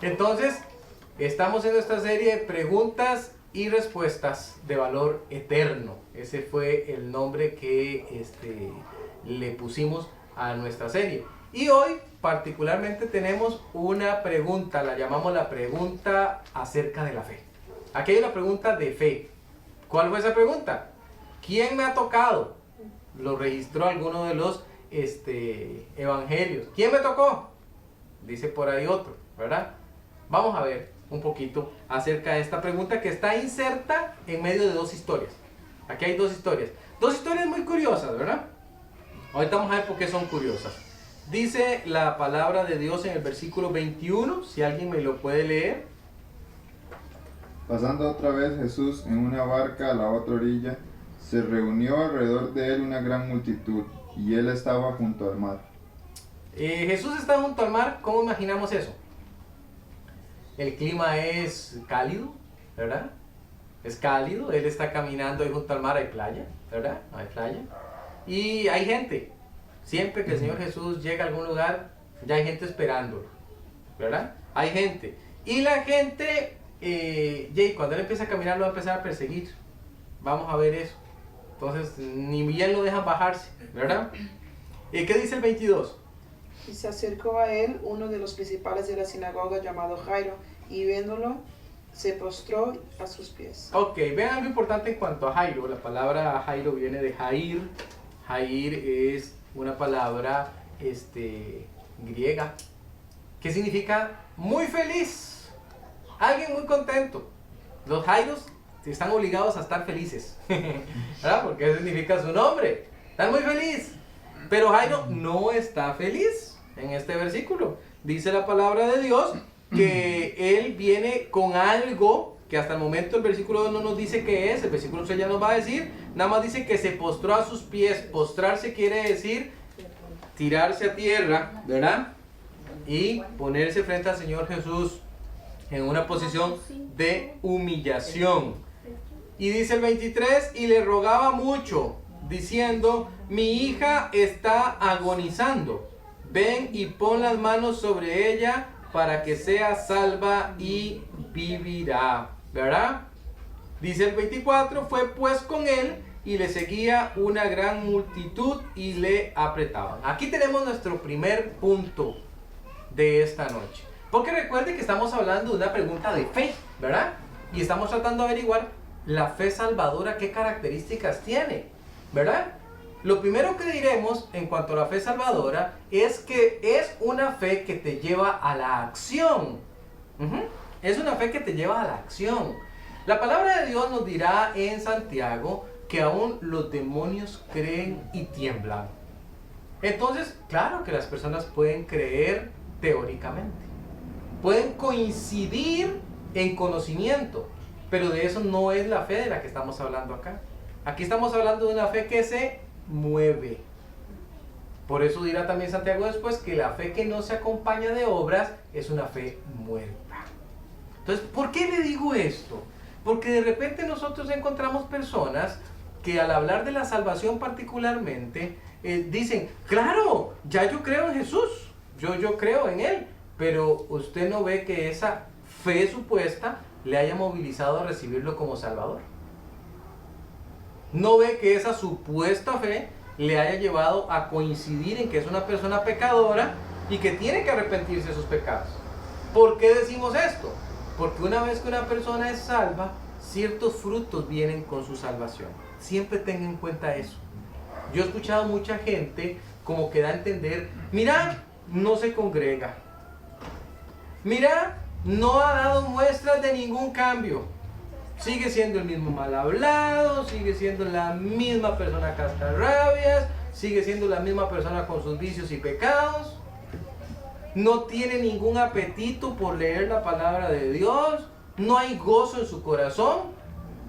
Entonces, estamos en nuestra serie de preguntas y respuestas de valor eterno. Ese fue el nombre que le pusimos a nuestra serie. Y hoy particularmente tenemos una pregunta, la llamamos la pregunta acerca de la fe. Aquí hay una pregunta de fe. ¿Cuál fue esa pregunta? ¿Quién me ha tocado? Lo registró alguno de los evangelios. ¿Quién me tocó? Dice por ahí otro, ¿verdad? Vamos a ver un poquito acerca de esta pregunta que está inserta en medio de dos historias. Aquí hay dos historias. Dos historias muy curiosas, ¿verdad? Ahorita vamos a ver por qué son curiosas. Dice la palabra de Dios en el versículo 21, si alguien me lo puede leer. Pasando otra vez Jesús en una barca a la otra orilla, se reunió alrededor de él una gran multitud, y él estaba junto al mar. Jesús está junto al mar, ¿cómo imaginamos eso? El clima es cálido, ¿verdad? Es cálido, él está caminando ahí junto al mar, hay playa, ¿verdad? Hay playa. Y hay gente. Siempre que el Señor Jesús llega a algún lugar, ya hay gente esperándolo, ¿verdad? Hay gente. Y la gente, cuando él empieza a caminar, lo va a empezar a perseguir. Vamos a ver eso. Entonces, ni bien lo dejan bajarse, ¿verdad? ¿Qué dice el 22? Y se acercó a él uno de los principales de la sinagoga llamado Jairo, y viéndolo, se postró a sus pies. Ok, vean algo importante en cuanto a Jairo. La palabra Jairo viene de Jair. Jair es una palabra griega que significa muy feliz, alguien muy contento. Los Jairos están obligados a estar felices, ¿verdad? Porque eso significa su nombre. Están muy feliz. Pero Jairo no está feliz en este versículo. Dice la palabra de Dios que él viene con algo que hasta el momento el versículo 2 no nos dice qué es. El versículo 3 ya nos va a decir. Nada más dice que se postró a sus pies. Postrarse quiere decir tirarse a tierra, ¿verdad? Y ponerse frente al Señor Jesús en una posición de humillación. Y dice el 23, y le rogaba mucho, diciendo, mi hija está agonizando, ven y pon las manos sobre ella para que sea salva y vivirá, ¿verdad? Dice el 24, fue pues con él y le seguía una gran multitud y le apretaban. Aquí tenemos nuestro primer punto de esta noche. Porque recuerde que estamos hablando de una pregunta de fe, ¿verdad? Y estamos tratando de averiguar la fe salvadora, qué características tiene, ¿verdad? Lo primero que diremos en cuanto a la fe salvadora es que es una fe que te lleva a la acción. Es una fe que te lleva a la acción. La palabra de Dios nos dirá en Santiago que aún los demonios creen y tiemblan. Entonces, claro que las personas pueden creer teóricamente. Pueden coincidir en conocimiento, pero de eso no es la fe de la que estamos hablando acá. Aquí estamos hablando de una fe que se mueve. Por eso dirá también Santiago después que la fe que no se acompaña de obras es una fe muerta. Entonces, ¿por qué le digo esto? Porque de repente nosotros encontramos personas que al hablar de la salvación particularmente, dicen, claro, ya yo creo en Jesús, yo creo en Él, pero usted no ve que esa fe supuesta le haya movilizado a recibirlo como Salvador. No ve que esa supuesta fe le haya llevado a coincidir en que es una persona pecadora y que tiene que arrepentirse de sus pecados. ¿Por qué decimos esto? Porque una vez que una persona es salva, ciertos frutos vienen con su salvación. Siempre tengan en cuenta eso. Yo he escuchado mucha gente como que da a entender, mira, no se congrega. Mira, no ha dado muestras de ningún cambio. Sigue siendo el mismo mal hablado, sigue siendo la misma persona cascarrabias, sigue siendo la misma persona con sus vicios y pecados. No tiene ningún apetito por leer la palabra de Dios, no hay gozo en su corazón,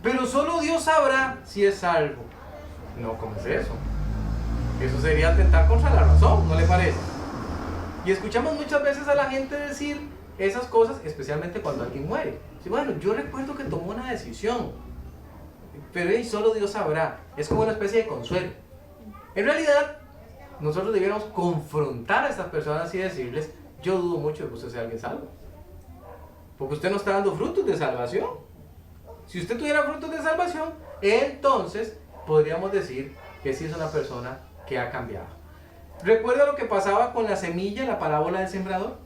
pero solo Dios sabrá si es salvo. No, ¿cómo es eso? Eso sería atentar contra la razón, ¿no le parece? Y escuchamos muchas veces a la gente decir esas cosas, especialmente cuando alguien muere. Sí, bueno, yo recuerdo que tomó una decisión, pero solo Dios sabrá. Es como una especie de consuelo. En realidad, nosotros debiéramos confrontar a estas personas y decirles, yo dudo mucho de que usted sea alguien salvo. porque usted no está dando frutos de salvación. Si usted tuviera frutos de salvación, entonces podríamos decir que sí es una persona que ha cambiado. ¿Recuerda lo que pasaba con la semilla, la parábola del sembrador?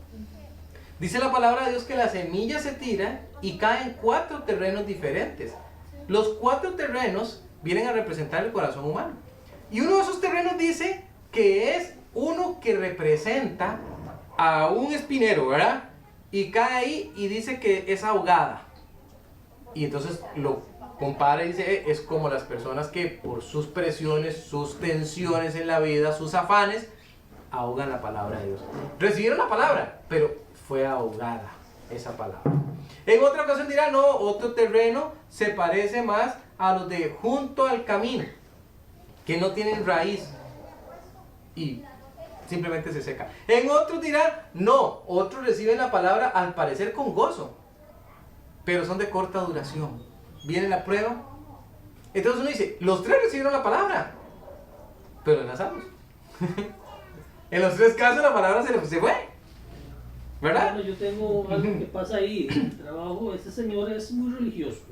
Dice la palabra de Dios que la semilla se tira y cae en 4 terrenos diferentes. Los 4 terrenos vienen a representar el corazón humano. Y uno de esos terrenos dice que es uno que representa a un espinero, ¿verdad? Y cae ahí y dice que es ahogada. Y entonces lo compara y dice, es como las personas que por sus presiones, sus tensiones en la vida, sus afanes, ahogan la palabra de Dios. Recibieron la palabra, pero fue ahogada esa palabra. En otra ocasión dirá, no, otro terreno se parece más a los de junto al camino, que no tienen raíz y simplemente se seca. En otros dirá, no, otros reciben la palabra al parecer con gozo, pero son de corta duración. Viene la prueba. Entonces uno dice, los 3 recibieron la palabra, pero en las salvos. En los 3 casos la palabra se fue. ¿Verdad? Bueno, yo tengo algo que pasa ahí en el trabajo. Este señor es muy religioso.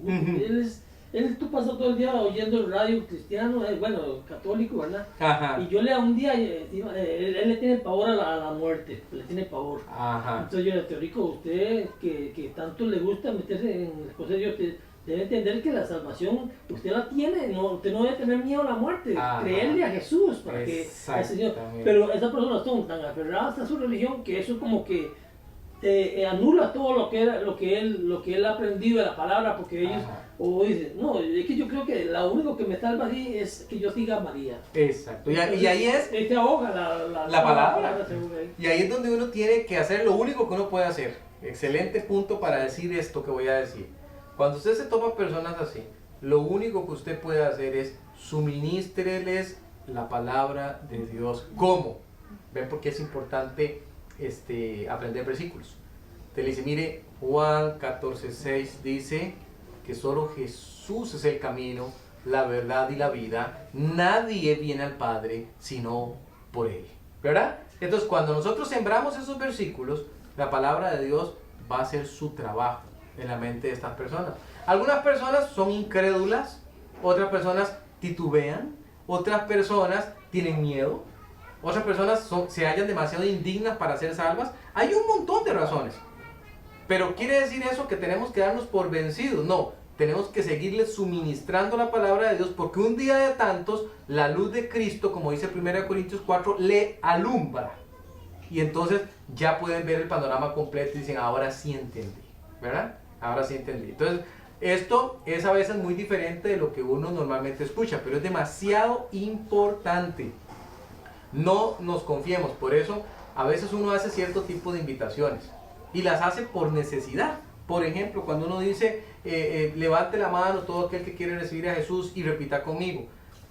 Tú pasas todo el día oyendo el radio cristiano, bueno, católico, ¿verdad? Ajá. Y yo un día, él le tiene pavor a la muerte, le tiene pavor. Ajá. Entonces yo le teorico, usted que tanto le gusta meterse en las cosas de Dios, usted debe entender que la salvación usted la tiene, no, usted no debe tener miedo a la muerte, Ajá. creerle a Jesús para que al Señor. Pero esas personas son tan aferradas a su religión que eso como que anula todo lo que él ha aprendido de la palabra, porque ellos o dicen, no, es que yo creo que lo único que me salva así es que yo siga a María. Exacto. Y ahí es te ahoga la palabra. Y ahí es donde uno tiene que hacer lo único que uno puede hacer. Excelente punto para decir esto que voy a decir. Cuando usted se topa personas así, lo único que usted puede hacer es suministreles la palabra de Dios. ¿Cómo? ¿Ven por qué es importante aprender versículos? Te le dice, mire, Juan 14:6 dice que solo Jesús es el camino, la verdad y la vida. Nadie viene al Padre sino por Él. ¿Verdad? Entonces, cuando nosotros sembramos esos versículos, la palabra de Dios va a hacer su trabajo en la mente de estas personas. Algunas personas son incrédulas, otras personas titubean, otras personas tienen miedo, otras personas se hallan demasiado indignas para ser salvas. Hay un montón de razones. Pero ¿quiere decir eso que tenemos que darnos por vencidos? No, tenemos que seguirles suministrando la palabra de Dios, porque un día de tantos, la luz de Cristo, como dice 1 Corintios 4, le alumbra. Y entonces ya pueden ver el panorama completo y dicen, ahora sí entendí, ¿verdad? Ahora sí entendí. Entonces, esto es a veces muy diferente de lo que uno normalmente escucha, pero es demasiado importante. No nos confiemos, por eso a veces uno hace cierto tipo de invitaciones y las hace por necesidad. Por ejemplo, cuando uno dice, levante la mano todo aquel que quiere recibir a Jesús y repita conmigo.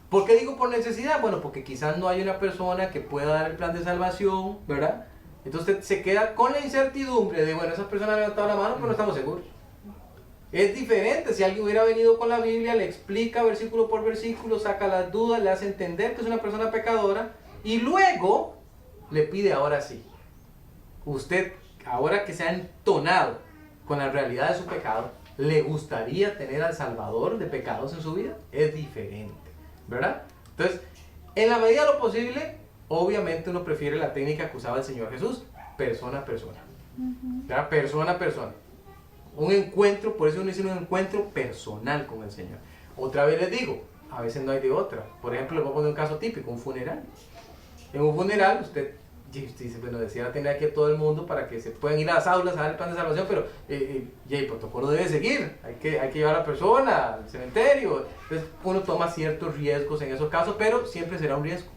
¿Por qué digo por necesidad? Bueno, porque quizás no hay una persona que pueda dar el plan de salvación, ¿verdad? Entonces se queda con la incertidumbre de, bueno, esa persona ha levantado la mano, pero no estamos seguros. Es diferente si alguien hubiera venido con la Biblia, le explica versículo por versículo, saca las dudas, le hace entender que es una persona pecadora y luego le pide, ahora sí, usted, ahora que se ha entonado con la realidad de su pecado, ¿le gustaría tener al Salvador de pecados en su vida? Es diferente, ¿verdad? Entonces, en la medida de lo posible, obviamente uno prefiere la técnica que usaba el Señor Jesús, persona a persona, ¿verdad? Persona a persona. Un encuentro, por eso uno dice un encuentro personal con el Señor. Otra vez les digo, a veces no hay de otra. Por ejemplo, les voy a poner un caso típico, un funeral. En un funeral, usted dice, bueno, decía tener aquí a todo el mundo para que se puedan ir a las aulas a dar el plan de salvación, pero el protocolo debe seguir, hay que llevar a la persona al cementerio. Entonces uno toma ciertos riesgos en esos casos, pero siempre será un riesgo.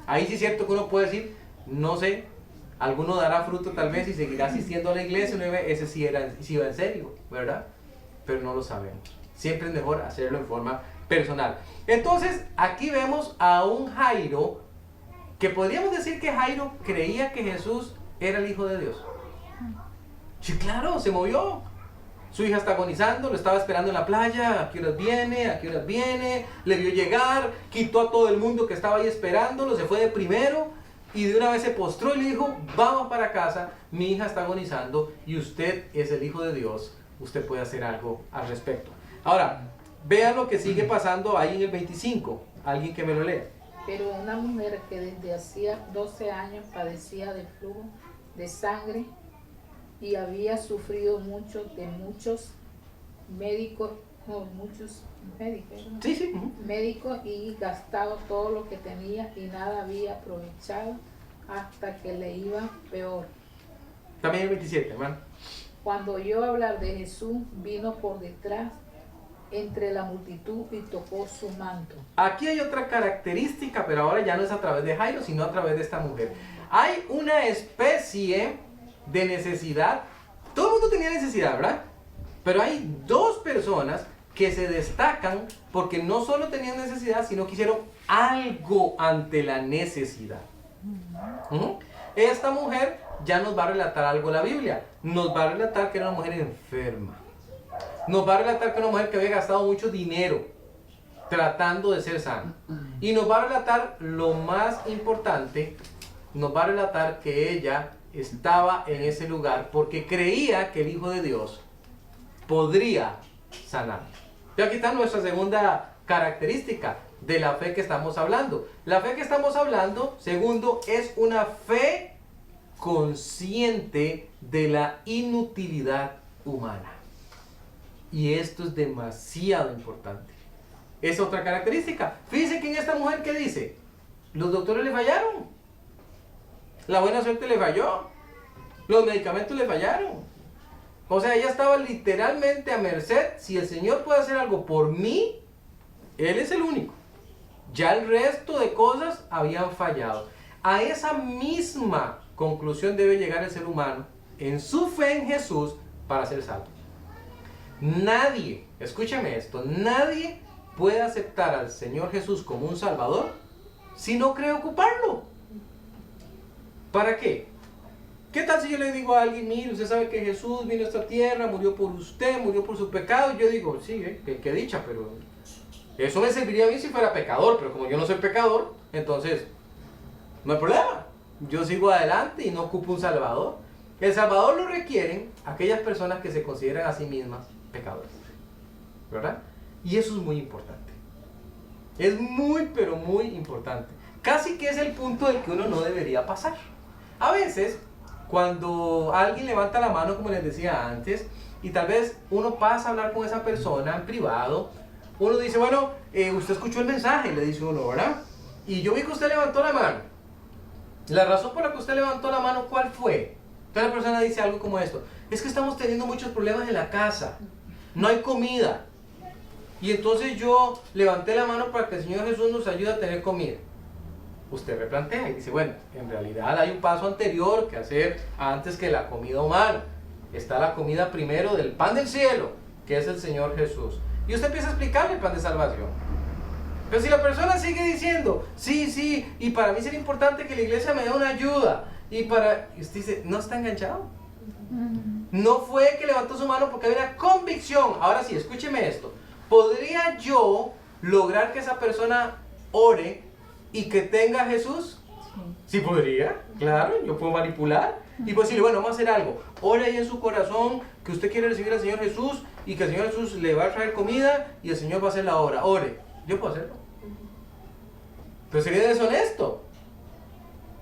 Ahí sí es cierto que uno puede decir, no sé, alguno dará fruto tal vez y seguirá asistiendo a la iglesia, ese sí iba en serio, ¿verdad? Pero no lo sabemos. Siempre es mejor hacerlo en forma personal. Entonces, aquí vemos a un Jairo, que podríamos decir que Jairo creía que Jesús era el Hijo de Dios. Sí, claro, se movió. Su hija está agonizando, lo estaba esperando en la playa, ¿a qué horas viene? ¿A qué horas viene? Le vio llegar, quitó a todo el mundo que estaba ahí esperándolo, se fue de primero. y de una vez se postró y le dijo, vamos para casa, mi hija está agonizando y usted es el Hijo de Dios, usted puede hacer algo al respecto. Ahora, vean lo que sigue pasando ahí en el 25, alguien que me lo lea. Pero una mujer que desde hacía 12 años padecía de flujo de sangre y había sufrido mucho de muchos médicos, ¿no? Sí, sí. Médicos y gastado todo lo que tenía y nada había aprovechado hasta que le iba peor. También el 27, hermano. Cuando oyó hablar de Jesús, vino por detrás entre la multitud y tocó su manto. Aquí hay otra característica, pero ahora ya no es a través de Jairo, sino a través de esta mujer. Hay una especie de necesidad. Todo el mundo tenía necesidad, ¿verdad? Pero hay dos personas que se destacan porque no solo tenían necesidad, sino que hicieron algo ante la necesidad. Esta mujer ya nos va a relatar algo la Biblia. Nos va a relatar que era una mujer enferma. Nos va a relatar que era una mujer que había gastado mucho dinero tratando de ser sana. Y nos va a relatar lo más importante, nos va a relatar que ella estaba en ese lugar porque creía que el Hijo de Dios podría sanar. Y aquí está nuestra segunda característica de la fe que estamos hablando. La fe que estamos hablando, segundo, es una fe consciente de la inutilidad humana. Y esto es demasiado importante. Es otra característica. Fíjense que en esta mujer, ¿qué dice? Los doctores le fallaron. La buena suerte le falló. Los medicamentos le fallaron. O sea, ella estaba literalmente a merced. Si el Señor puede hacer algo por mí, Él es el único. Ya el resto de cosas habían fallado. A esa misma conclusión debe llegar el ser humano en su fe en Jesús para ser salvo. Nadie, escúchame esto, nadie puede aceptar al Señor Jesús como un Salvador si no cree ocuparlo. ¿Para qué? ¿Qué tal si yo le digo a alguien, mire, usted sabe que Jesús vino a esta tierra, murió por usted, murió por su pecado? Yo digo, sí, qué dicha, pero eso me serviría a mí si fuera pecador, pero como yo no soy pecador, entonces no hay problema. Yo sigo adelante y no ocupo un Salvador. El Salvador lo requieren aquellas personas que se consideran a sí mismas pecadores, ¿verdad? Y eso es muy importante. Es muy, pero muy importante. Casi que es el punto del que uno no debería pasar. A veces, cuando alguien levanta la mano, como les decía antes, y tal vez uno pasa a hablar con esa persona en privado, uno dice, bueno, usted escuchó el mensaje, le dice uno, ¿verdad? Y yo vi que usted levantó la mano. La razón por la que usted levantó la mano, ¿cuál fue? Entonces la persona dice algo como esto: es que estamos teniendo muchos problemas en la casa, no hay comida, y entonces yo levanté la mano para que el Señor Jesús nos ayude a tener comida. Usted replantea y dice, bueno, en realidad hay un paso anterior que hacer antes que la comida humana. Está la comida primero del pan del cielo, que es el Señor Jesús. Y usted empieza a explicarle el plan de salvación. Pero si la persona sigue diciendo, sí, y para mí sería importante que la iglesia me dé una ayuda, y usted dice, ¿no está enganchado? No fue que levantó su mano porque había una convicción. Ahora sí, escúcheme esto. ¿Podría yo lograr que esa persona ore y que tenga a Jesús? Sí podría, claro, yo puedo manipular. Y puedo decirle, bueno, vamos a hacer algo. Ore ahí en su corazón que usted quiere recibir al Señor Jesús y que el Señor Jesús le va a traer comida y el Señor va a hacer la obra. Ore. Yo puedo hacerlo. Pero sería deshonesto.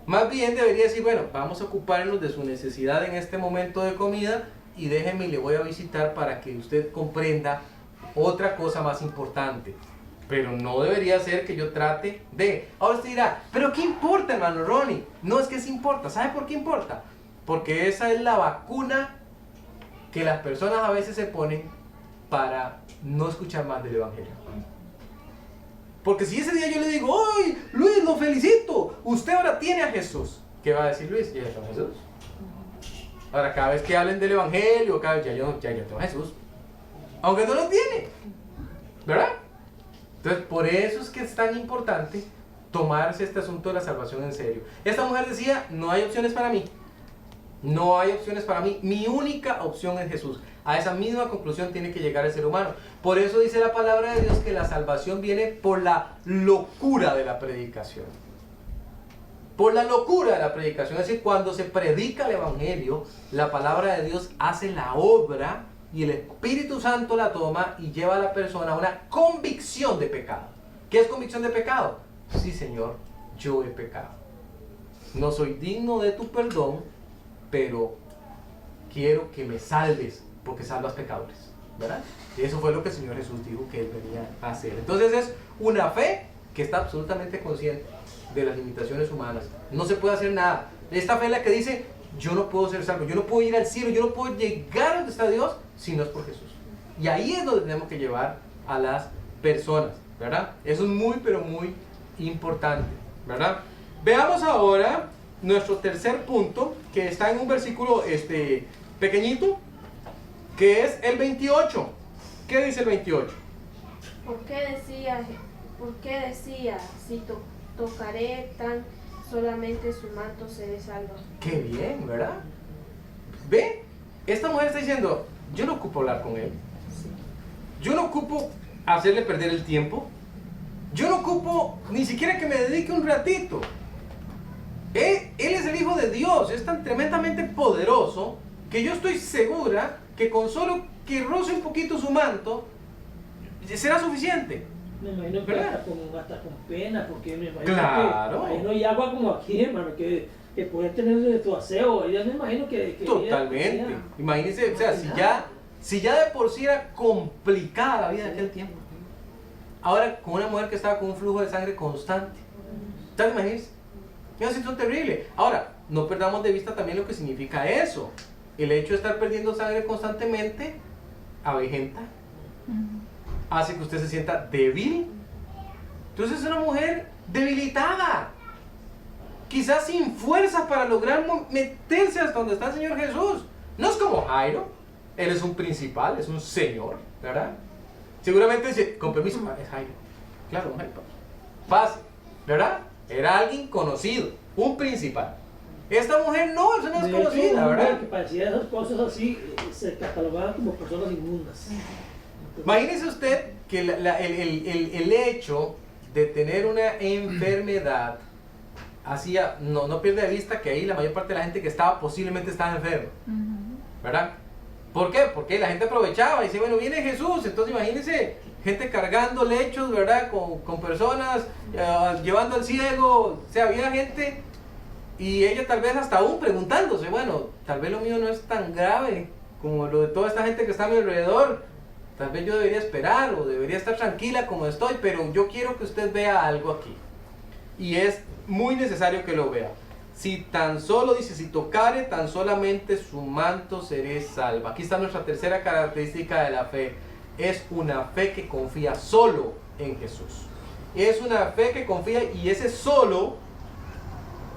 Más bien debería decir, bueno, vamos a ocuparnos de su necesidad en este momento de comida y déjeme, le voy a visitar para que usted comprenda otra cosa más importante. Pero no debería ser que yo trate de... Ahora usted dirá, pero ¿qué importa, hermano Ronnie? No, es que sí importa. ¿Sabe por qué importa? Porque esa es la vacuna que las personas a veces se ponen para no escuchar más del Evangelio. Porque si ese día yo le digo, ¡ay, Luis, lo felicito! Usted ahora tiene a Jesús. ¿Qué va a decir Luis? Ya tengo a Jesús. Ahora, cada vez que hablen del Evangelio, cada vez ya yo tengo a Jesús. Aunque no lo tiene. ¿Verdad? Entonces, por eso es que es tan importante tomarse este asunto de la salvación en serio. Esta mujer decía, no hay opciones para mí. No hay opciones para mí. Mi única opción es Jesús. A esa misma conclusión tiene que llegar el ser humano. Por eso dice la palabra de Dios que la salvación viene por la locura de la predicación. por la locura de la predicación. Es decir, cuando se predica el Evangelio, la palabra de Dios hace la obra y el Espíritu Santo la toma y lleva a la persona a una convicción de pecado. ¿Qué es convicción de pecado? Sí, Señor, yo he pecado. No soy digno de tu perdón, pero quiero que me salves porque salvas pecadores, ¿verdad? Y eso fue lo que el Señor Jesús dijo que Él venía a hacer. Entonces es una fe que está absolutamente consciente de las limitaciones humanas. No se puede hacer nada. Esta fe es la que dice, yo no puedo ser salvo, yo no puedo ir al cielo, yo no puedo llegar a donde está Dios si no es por Jesús. Y ahí es donde tenemos que llevar a las personas, ¿verdad? Eso es muy, pero muy importante, ¿verdad? Veamos ahora nuestro tercer punto, que está en un versículo pequeñito, que es el 28. ¿Qué dice el 28? ¿Por qué decía, si tocaré tan solamente su manto seré salva? Qué bien, ¿verdad? ¿Ve? Esta mujer está diciendo, yo no ocupo hablar con él. Yo no ocupo hacerle perder el tiempo. Yo no ocupo ni siquiera que me dedique un ratito. Él es el Hijo de Dios, es tan tremendamente poderoso que yo estoy segura que con solo que roce un poquito su manto será suficiente. Me imagino que hasta con pena, porque me imagino claro. que ahí no hay agua como aquí, hermano, que pueden tener tu aseo. Ella me imagino que totalmente. Imagínense, o sea, si ya de por sí era complicada la vida de aquel tiempo, ahora con una mujer que estaba con un flujo de sangre constante. ¿Te imaginas? Es una situación terrible. Ahora, no perdamos de vista también lo que significa eso. El hecho de estar perdiendo sangre constantemente avejenta, hace que usted se sienta débil. Entonces es una mujer debilitada, quizás sin fuerzas para lograr meterse hasta donde está el Señor Jesús. No es como Jairo, él es un principal, es un señor, ¿verdad? Seguramente dice, con permiso, es Jairo. Claro, un Jairo. Fácil, ¿verdad? Era alguien conocido, un principal. Esta mujer no es una desconocida, ¿verdad? Que parecía esas cosas así, se catalogaban como personas inmundas. Imagínese usted que el hecho de tener una enfermedad hacía, no pierde de vista que ahí la mayor parte de la gente que estaba posiblemente estaba enferma, ¿verdad? ¿Por qué? Porque la gente aprovechaba y decía, bueno, viene Jesús, entonces imagínense gente cargando lechos, ¿verdad? Con personas, llevando al ciego, o sea, había gente y ella tal vez hasta aún preguntándose, bueno, tal vez lo mío no es tan grave como lo de toda esta gente que está a mi alrededor, tal vez yo debería esperar o debería estar tranquila como estoy, pero yo quiero que usted vea algo aquí y es muy necesario que lo vea. Si tan solo, dice, si tocare tan solamente su manto seré salva. Aquí está nuestra tercera característica de la fe. Es una fe que confía solo en Jesús. Es una fe que confía y ese solo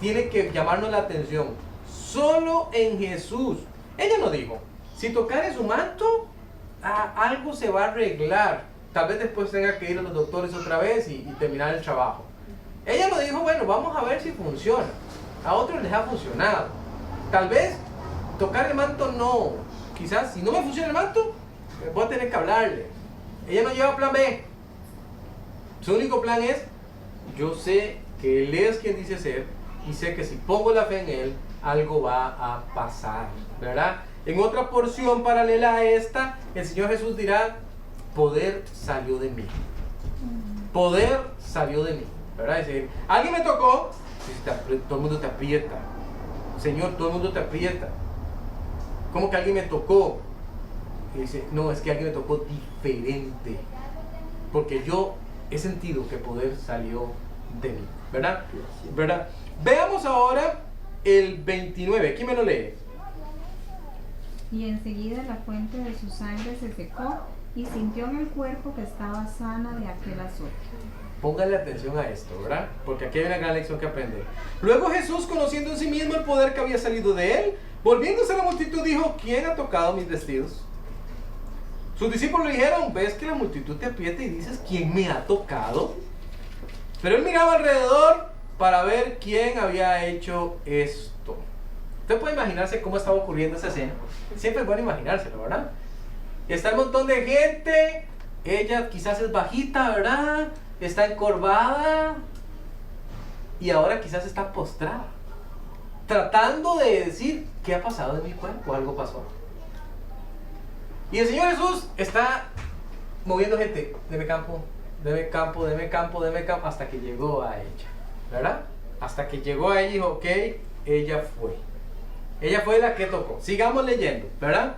tiene que llamarnos la atención. Solo en Jesús. Ella no dijo, si tocare su manto, algo se va a arreglar. Tal vez después tenga que ir a los doctores otra vez y terminar el trabajo. Ella lo dijo, bueno, vamos a ver si funciona. A otros les ha funcionado. Tal vez tocar el manto no. Quizás si no me funciona el manto, voy a tener que hablarle. Ella no lleva plan B. Su único plan es, yo sé que Él es quien dice ser y sé que si pongo la fe en Él, algo va a pasar, ¿verdad? En otra porción paralela a esta, el Señor Jesús dirá, poder salió de mí. Poder salió de mí, ¿verdad? Es decir, alguien me tocó, todo el mundo te aprieta. Señor, todo el mundo te aprieta. ¿Cómo que alguien me tocó? Y dice, no, es que alguien me tocó diferente. Porque yo he sentido que poder salió de mí, ¿verdad? ¿Verdad? Veamos ahora el 29. ¿Quién me lo lee? Y enseguida la fuente de su sangre se secó y sintió en el cuerpo que estaba sana de aquel azote. Póngale atención a esto, ¿verdad? Porque aquí hay una gran lección que aprender. Luego Jesús, conociendo en sí mismo el poder que había salido de él, volviéndose a la multitud, dijo, ¿quién ha tocado mis vestidos? Sus discípulos le dijeron, ¿ves que la multitud te aprieta y dices, ¿quién me ha tocado? Pero él miraba alrededor para ver quién había hecho esto. Usted puede imaginarse cómo estaba ocurriendo esa escena. Siempre es bueno imaginárselo, ¿verdad? Está un montón de gente, ella quizás es bajita, ¿verdad? Está encorvada. y ahora quizás está postrada, tratando de decir, ¿qué ha pasado en mi cuerpo? Algo pasó. Y el Señor Jesús está moviendo gente, deme campo, deme campo, deme campo, deme campo, hasta que llegó a ella, ¿verdad? Hasta que llegó a ella y dijo, ok, ella fue la que tocó. Sigamos leyendo, ¿verdad?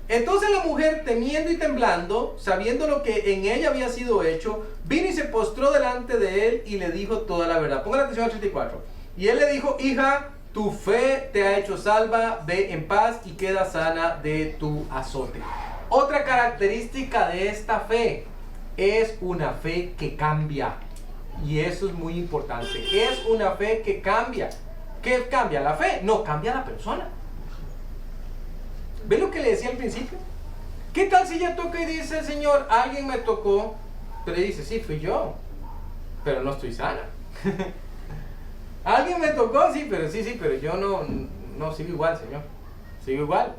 Entonces la mujer, temiendo y temblando, sabiendo lo que en ella había sido hecho, vino y se postró delante de él y le dijo toda la verdad. Pongan atención al 34. Y él le dijo, hija, tu fe te ha hecho salva, ve en paz y queda sana de tu azote. Otra característica de esta fe es una fe que cambia. Y eso es muy importante. Es una fe que cambia. ¿Qué cambia? ¿La fe? No, cambia la persona. ¿Ven lo que le decía al principio? ¿Qué tal si ella toca y dice, Señor, alguien me tocó? Pero dice, sí, fui yo, pero no estoy sana. Alguien me tocó, sí, pero yo no sigo igual, Señor. Sigo igual.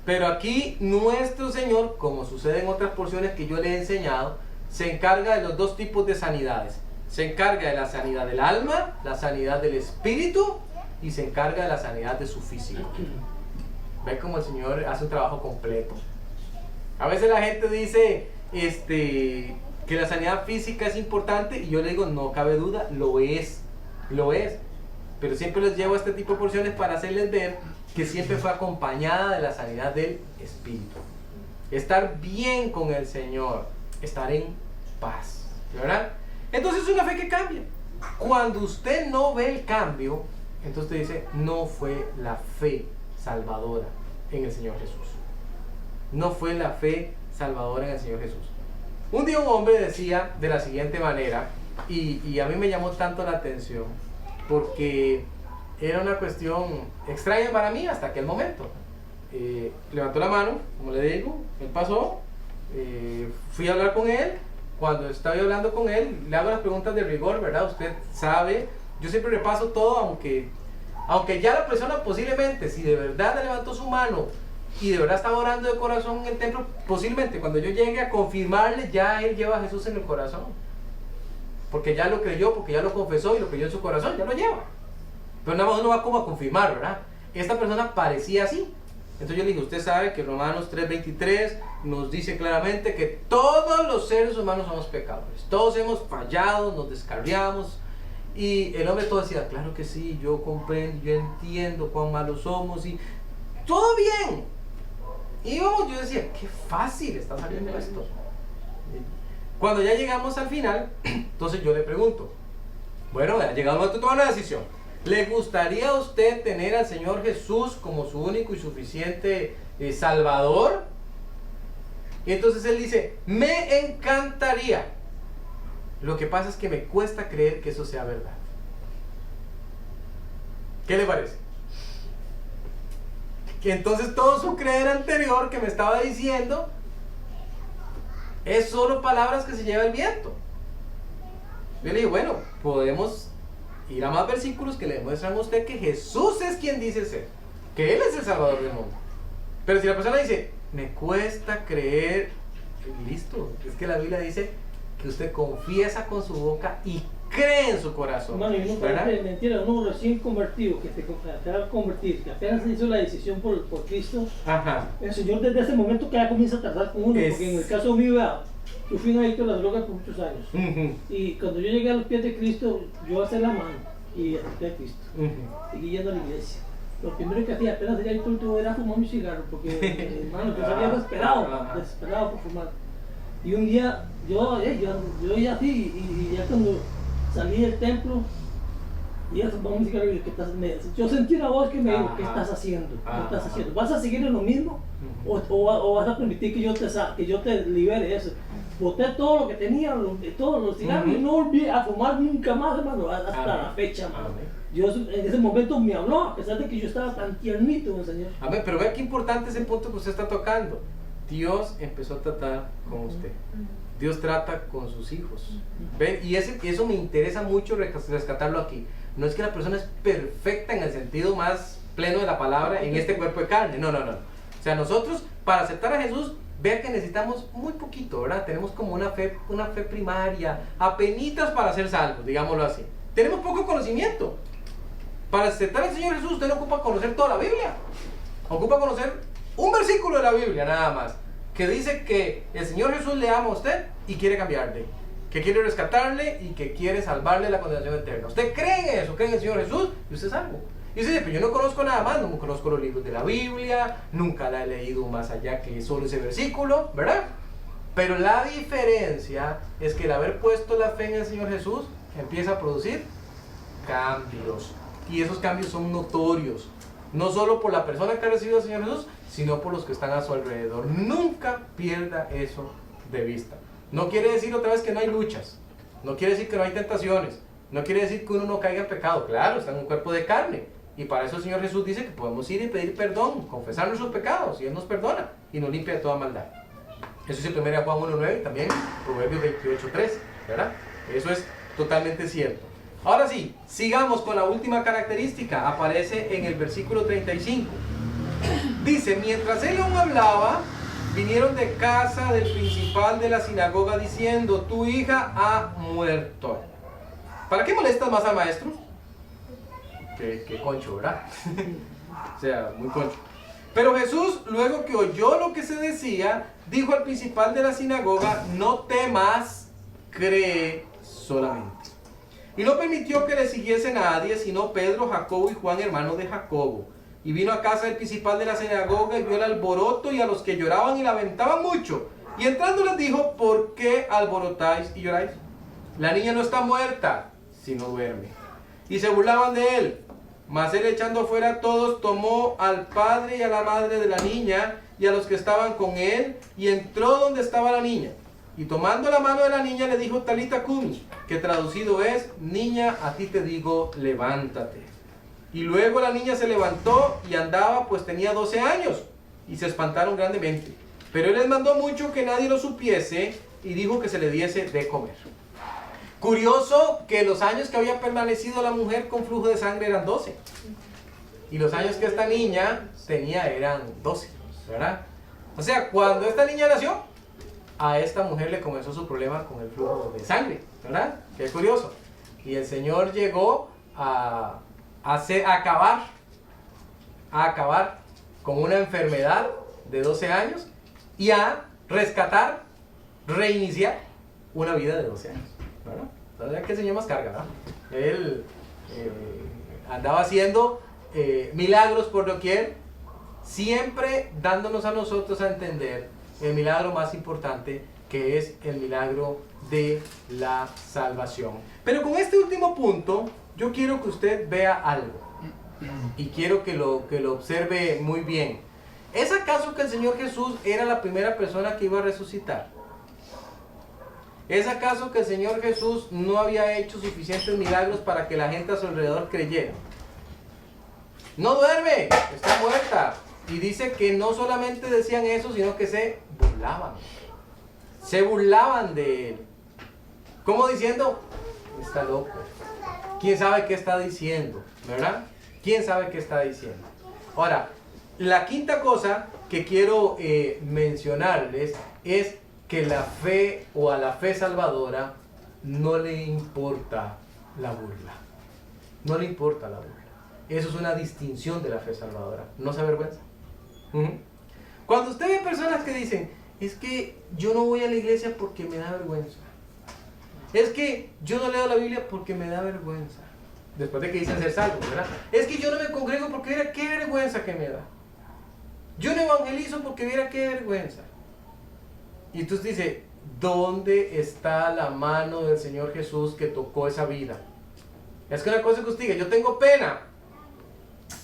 Pero aquí nuestro Señor, como sucede en otras porciones que yo le he enseñado, se encarga de los dos tipos de sanidades. Se encarga de la sanidad del alma, la sanidad del espíritu, y se encarga de la sanidad de su físico. ¿Ves cómo el Señor hace un trabajo completo? A veces la gente dice que la sanidad física es importante, y yo le digo, no cabe duda, lo es. Pero siempre les llevo a este tipo de porciones para hacerles ver que siempre fue acompañada de la sanidad del espíritu. Estar bien con el Señor, estar en paz, ¿verdad? Entonces es una fe que cambia. Cuando usted no ve el cambio, entonces usted dice, no fue la fe salvadora en el Señor Jesús. No fue la fe salvadora en el Señor Jesús. Un día un hombre decía de la siguiente manera, y a mí me llamó tanto la atención, porque era una cuestión extraña para mí hasta aquel momento. Levantó la mano, como le digo, él pasó, fui a hablar con él. Cuando estaba hablando con él, le hago las preguntas de rigor, ¿verdad? Usted sabe, yo siempre repaso todo, aunque ya la persona posiblemente, si de verdad le levantó su mano y de verdad estaba orando de corazón en el templo, posiblemente cuando yo llegue a confirmarle, ya él lleva a Jesús en el corazón. Porque ya lo creyó, porque ya lo confesó y lo creyó en su corazón, ya lo lleva. Pero nada más uno va como a confirmar, ¿verdad? Esta persona parecía así. Entonces yo le dije, usted sabe que Romanos 3:23 nos dice claramente que todos los seres humanos somos pecadores. Todos hemos fallado, nos descarriamos. Y el hombre todo decía, claro que sí, yo comprendo, yo entiendo cuán malos somos y todo bien. Y yo decía, qué fácil está saliendo esto. Cuando ya llegamos al final, entonces yo le pregunto, bueno, ya llegamos a tomar una decisión. ¿Le gustaría a usted tener al Señor Jesús como su único y suficiente Salvador? Y entonces él dice, me encantaría. Lo que pasa es que me cuesta creer que eso sea verdad. ¿Qué le parece? Que entonces todo su creer anterior que me estaba diciendo es solo palabras que se lleva el viento. Yo le digo, bueno, podemos ir a más versículos que le demuestran a usted que Jesús es quien dice ser, que Él es el Salvador del mundo. Pero si la persona dice, me cuesta creer, listo, es que la Biblia dice que usted confiesa con su boca y cree en su corazón. Hermano, y no parece mentira, uno recién convertido, que te va a convertir, que apenas hizo la decisión por Cristo. Ajá. El Señor desde ese momento que ya comienza a tratar con uno, porque en el caso mío, yo fui un adicto a las drogas por muchos años. Y cuando yo llegué a los pies de Cristo, yo alcé la mano y acepté a Cristo. Seguí yendo a la iglesia. Lo primero que hacía, apenas tenía el último, era fumar mi cigarro, porque hermano, yo salía desesperado por fumar. Y un día, yo ya así, y ya cuando salí del templo, y ya fumaba mi cigarro, y yo sentí una voz que me dijo, ¿qué estás haciendo? ¿Qué estás haciendo? ¿Vas a seguir en lo mismo? ¿O vas a permitir que yo te libere de eso? Boté todo lo que tenía, todos los cigarros, y no volví a fumar nunca más, hermano, hasta la fecha, hermano. Dios en ese momento me habló, a pesar de que yo estaba tan tiernito, el Señor. Amén, pero vea qué importante ese punto que usted está tocando. Dios empezó a tratar con usted. Dios trata con sus hijos. ¿Ven? Y eso me interesa mucho rescatarlo aquí. No es que la persona es perfecta en el sentido más pleno de la palabra en este cuerpo de carne. No. O sea, nosotros, para aceptar a Jesús, vean que necesitamos muy poquito, ¿verdad? Tenemos como una fe primaria, apenitas para ser salvos, digámoslo así. tenemos poco conocimiento. Para aceptar al Señor Jesús usted no ocupa conocer toda la Biblia. Ocupa conocer un versículo de la Biblia nada más, que dice que el Señor Jesús le ama a usted y quiere cambiarle, que quiere rescatarle y que quiere salvarle de la condenación eterna. Usted cree en eso, cree en el Señor Jesús y usted es salvo. Y usted dice, pero yo no conozco nada más, no conozco los libros de la Biblia, nunca la he leído más allá que solo ese versículo, ¿verdad? Pero la diferencia es que el haber puesto la fe en el Señor Jesús empieza a producir cambios. Y esos cambios son notorios, no solo por la persona que ha recibido al Señor Jesús, sino por los que están a su alrededor. Nunca pierda eso de vista. No quiere decir otra vez que no hay luchas, no quiere decir que no hay tentaciones, no quiere decir que uno no caiga en pecado. Claro, está en un cuerpo de carne, y para eso el Señor Jesús dice que podemos ir y pedir perdón, confesar nuestros pecados, y Él nos perdona y nos limpia de toda maldad. Eso es en 1 Juan 1:9 y también Proverbios 28:3, ¿verdad? Eso es totalmente cierto. Ahora sí, sigamos con la última característica. Aparece en el versículo 35. Dice, mientras él aún hablaba, vinieron de casa del principal de la sinagoga diciendo, tu hija ha muerto. ¿Para qué molestas más al maestro? Qué concho, ¿verdad? O sea, muy concho. Pero Jesús, luego que oyó lo que se decía, dijo al principal de la sinagoga, no temas, cree solamente. Y no permitió que le siguiese nadie, sino Pedro, Jacobo y Juan, hermanos de Jacobo. Y vino a casa del principal de la sinagoga y vio el alboroto y a los que lloraban y lamentaban mucho. Y entrando les dijo, ¿por qué alborotáis y lloráis? La niña no está muerta, sino duerme. Y se burlaban de él. Mas él, echando fuera a todos, tomó al padre y a la madre de la niña y a los que estaban con él, y entró donde estaba la niña. Y tomando la mano de la niña le dijo, Talita cumi, que traducido es, niña, a ti te digo, levántate. Y luego la niña se levantó y andaba, pues tenía 12 años, y se espantaron grandemente. Pero él les mandó mucho que nadie lo supiese, y dijo que se le diese de comer. Curioso que los años que había permanecido la mujer con flujo de sangre eran 12. Y los años que esta niña tenía eran 12, ¿verdad? O sea, cuando esta niña nació, a esta mujer le comenzó su problema con el flujo de sangre, ¿verdad? Qué curioso. Y el Señor llegó a acabar con una enfermedad de 12 años y a rescatar, reiniciar una vida de 12 años, ¿verdad? Entonces, que el Señor más carga, ¿verdad? Él andaba haciendo milagros por doquier, siempre dándonos a nosotros a entender el milagro más importante, que es el milagro de la salvación. Pero con este último punto, yo quiero que usted vea algo, y quiero que lo observe muy bien. ¿Es acaso que el Señor Jesús era la primera persona que iba a resucitar? ¿Es acaso que el Señor Jesús no había hecho suficientes milagros para que la gente a su alrededor creyera? No duerme, está muerta. Y dice que no solamente decían eso, sino que se burlaban. Se burlaban de él. ¿Cómo diciendo? Está loco. ¿Quién sabe qué está diciendo? ¿Verdad? ¿Quién sabe qué está diciendo? Ahora, la quinta cosa que quiero mencionarles es que la fe, o a la fe salvadora, no le importa la burla. No le importa la burla. Eso es una distinción de la fe salvadora. No se avergüenza. Cuando usted ve personas que dicen, es que yo no voy a la iglesia porque me da vergüenza. Es que yo no leo la Biblia porque me da vergüenza. Después de que dicen ser salvos, ¿verdad? Es que yo no me congrego porque mira qué vergüenza que me da. Yo no evangelizo porque mira qué vergüenza. Y entonces dice, ¿dónde está la mano del Señor Jesús que tocó esa vida? Es que una cosa que usted diga, yo tengo pena,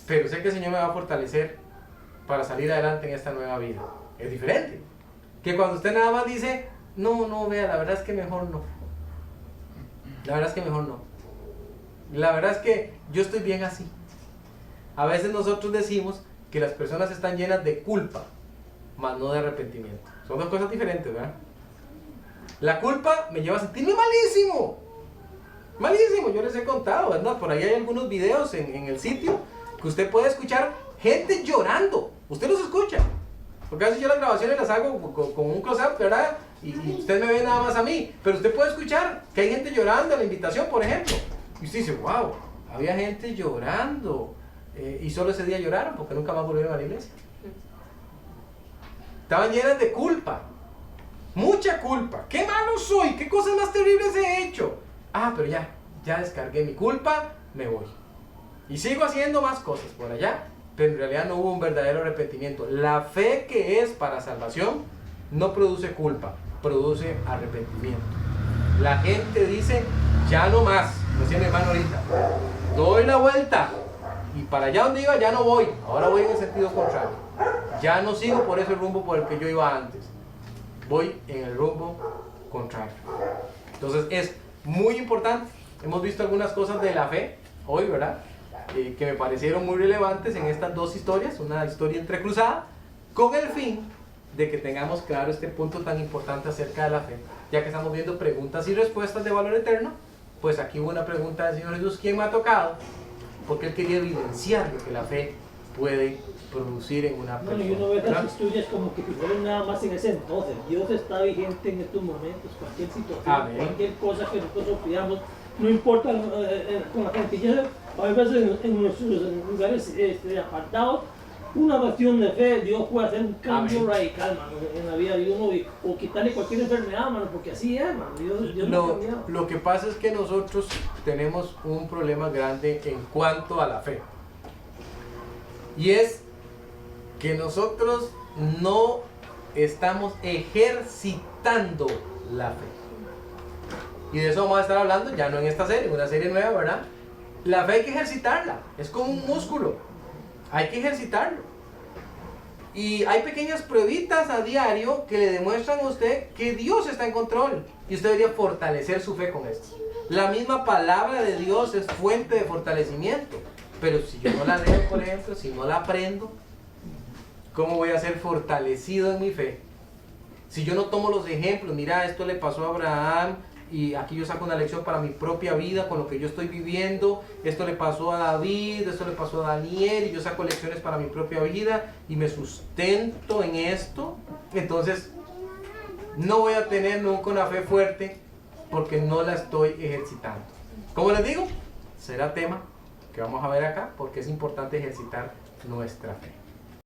pero sé que el Señor me va a fortalecer para salir adelante en esta nueva vida. Es diferente que cuando usted nada más dice, no, vea, la verdad es que mejor no. La verdad es que mejor no. La verdad es que yo estoy bien así. A veces nosotros decimos que las personas están llenas de culpa, mas no de arrepentimiento. Son dos cosas diferentes, ¿verdad? La culpa me lleva a sentirme malísimo. Malísimo, yo les he contado, ¿verdad? Por ahí hay algunos videos en el sitio que usted puede escuchar gente llorando. Usted los escucha. Porque a veces yo las grabaciones las hago con un close-up, ¿verdad? Y usted me ve nada más a mí. Pero usted puede escuchar que hay gente llorando en la invitación, por ejemplo. Y usted dice, wow, había gente llorando. Y solo ese día lloraron porque nunca más volvieron a la iglesia. Estaban llenas de culpa. Mucha culpa. ¡Qué malo soy! ¿Qué cosas más terribles he hecho? Ah, pero ya descargué mi culpa, me voy. Y sigo haciendo más cosas por allá, pero en realidad no hubo un verdadero arrepentimiento. La fe que es para salvación no produce culpa, produce arrepentimiento. La gente dice, ya no más, como decía mi hermano ahorita, doy la vuelta y para allá donde iba ya no voy, ahora voy en el sentido contrario. Ya no sigo por ese rumbo por el que yo iba antes, voy en el rumbo contrario. Entonces es muy importante. Hemos visto algunas cosas de la fe hoy, ¿verdad? Que me parecieron muy relevantes en estas dos historias, una historia entrecruzada, con el fin de que tengamos claro este punto tan importante acerca de la fe. Ya que estamos viendo preguntas y respuestas de valor eterno, pues aquí hubo una pregunta del Señor Jesús, ¿quién me ha tocado? Porque Él quería evidenciar lo que la fe puede producir en una persona. Bueno, y uno ve estas historias como que fueron nada más en ese entonces. Dios está vigente en estos momentos, cualquier situación, Amén. cualquier cosa que nosotros pidamos, no importa con la sencillez. A veces en nuestros lugares apartados, una cuestión de fe, Dios puede hacer un cambio Amén. radical, mano, en la vida de uno o quitarle cualquier enfermedad, mano, porque así es, mano. Dios no ha cambiado. Lo que pasa es que nosotros tenemos un problema grande en cuanto a la fe. Y es que nosotros no estamos ejercitando la fe. Y de eso vamos a estar hablando ya no en esta serie, en una serie nueva, ¿verdad? La fe hay que ejercitarla, es como un músculo, hay que ejercitarlo. Y hay pequeñas pruebitas a diario que le demuestran a usted que Dios está en control. Y usted debería fortalecer su fe con esto. La misma palabra de Dios es fuente de fortalecimiento. Pero si yo no la leo, por ejemplo, si no la aprendo, ¿cómo voy a ser fortalecido en mi fe? Si yo no tomo los ejemplos, mira, esto le pasó a Abraham, y aquí yo saco una lección para mi propia vida con lo que yo estoy viviendo, esto le pasó a David, esto le pasó a Daniel, y yo saco lecciones para mi propia vida y me sustento en esto, entonces no voy a tener nunca una fe fuerte porque no la estoy ejercitando. Como les digo, será tema que vamos a ver acá porque es importante ejercitar nuestra fe.